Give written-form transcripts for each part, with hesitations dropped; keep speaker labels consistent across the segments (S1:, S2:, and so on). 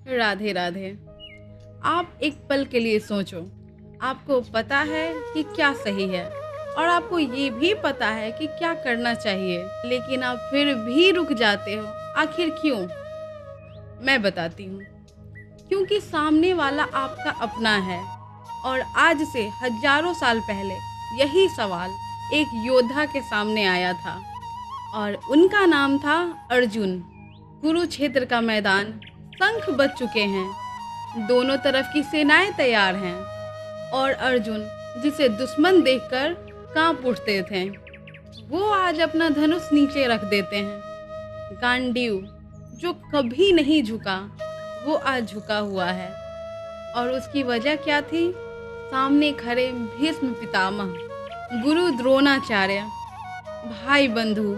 S1: राधे राधे। आप एक पल के लिए सोचो। आपको पता है कि क्या सही है और आपको ये भी पता है कि क्या करना चाहिए, लेकिन आप फिर भी रुक जाते हो। आखिर क्यों? मैं बताती हूँ। क्योंकि सामने वाला आपका अपना है और आज से हजारों साल पहले यही सवाल एक योद्धा के सामने आया था और उनका नाम था अर्जुन। कुरुक्षेत्र का मैदान, शंख बज चुके हैं, दोनों तरफ की सेनाएं तैयार हैं और अर्जुन, जिसे दुश्मन देखकर कांप उठते थे, वो आज अपना धनुष नीचे रख देते हैं। गांडीव, जो कभी नहीं झुका, वो आज झुका हुआ है। और उसकी वजह क्या थी? सामने खड़े भीष्म पितामह, गुरु द्रोणाचार्य, भाई बंधु।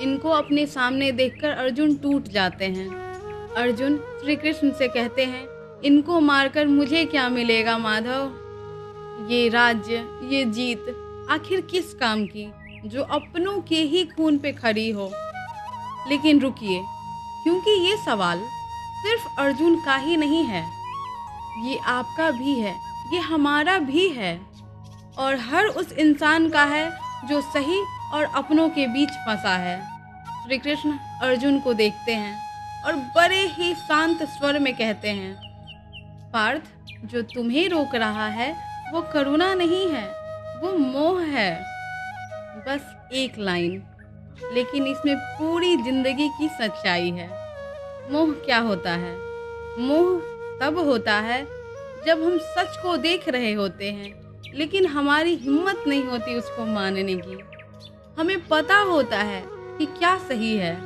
S1: इनको अपने सामने देखकर अर्जुन टूट जाते हैं। अर्जुन श्री कृष्ण से कहते हैं, इनको मारकर मुझे क्या मिलेगा माधव? ये राज्य, ये जीत आखिर किस काम की, जो अपनों के ही खून पे खड़ी हो? लेकिन रुकिए, क्योंकि ये सवाल सिर्फ अर्जुन का ही नहीं है, ये आपका भी है, ये हमारा भी है और हर उस इंसान का है जो सही और अपनों के बीच फंसा है। श्री कृष्ण अर्जुन को देखते हैं और बड़े ही शांत स्वर में कहते हैं, पार्थ, जो तुम्हें रोक रहा है वो करुणा नहीं है, वो मोह है। बस एक लाइन, लेकिन इसमें पूरी जिंदगी की सच्चाई है। मोह क्या होता है? मोह तब होता है जब हम सच को देख रहे होते हैं, लेकिन हमारी हिम्मत नहीं होती उसको मानने की। हमें पता होता है कि क्या सही है,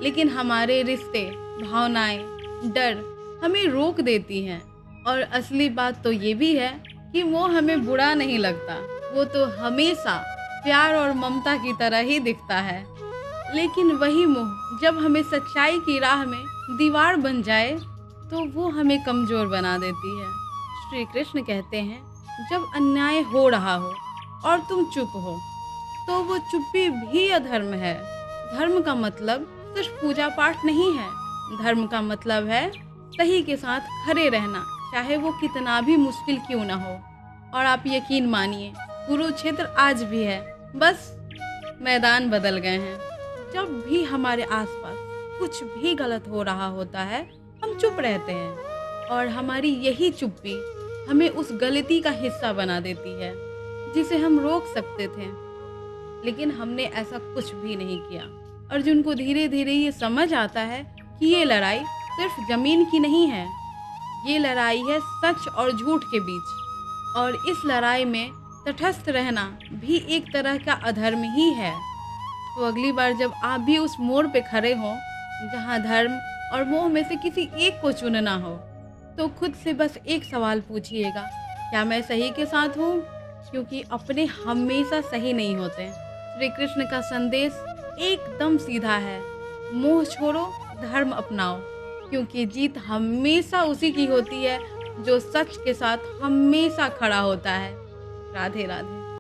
S1: लेकिन हमारे रिश्ते, भावनाएं, डर हमें रोक देती हैं। और असली बात तो ये भी है कि वो हमें बुरा नहीं लगता, वो तो हमेशा प्यार और ममता की तरह ही दिखता है। लेकिन वही मोह जब हमें सच्चाई की राह में दीवार बन जाए तो वो हमें कमज़ोर बना देती है। श्री कृष्ण कहते हैं, जब अन्याय हो रहा हो और तुम चुप हो तो वो चुप्पी भी अधर्म है। धर्म का मतलब सिर्फ पूजा पाठ नहीं है, धर्म का मतलब है सही के साथ खड़े रहना, चाहे वो कितना भी मुश्किल क्यों ना हो। और आप यकीन मानिए, कुरुक्षेत्र आज भी है, बस मैदान बदल गए हैं। जब भी हमारे आसपास कुछ भी गलत हो रहा होता है, हम चुप रहते हैं और हमारी यही चुप्पी हमें उस गलती का हिस्सा बना देती है जिसे हम रोक सकते थे, लेकिन हमने ऐसा कुछ भी नहीं किया। अर्जुन को धीरे धीरे ये समझ आता है कि ये लड़ाई सिर्फ जमीन की नहीं है, ये लड़ाई है सच और झूठ के बीच, और इस लड़ाई में तटस्थ रहना भी एक तरह का अधर्म ही है। तो अगली बार जब आप भी उस मोड़ पे खड़े हों जहाँ धर्म और मोह में से किसी एक को चुनना हो, तो खुद से बस एक सवाल पूछिएगा, क्या मैं सही के साथ हूँ? क्योंकि अपने हमेशा सही नहीं होते। श्री कृष्ण का संदेश एकदम सीधा है, मोह छोड़ो, धर्म अपनाओ, क्योंकि जीत हमेशा उसी की होती है जो सच के साथ हमेशा खड़ा होता है। राधे राधे।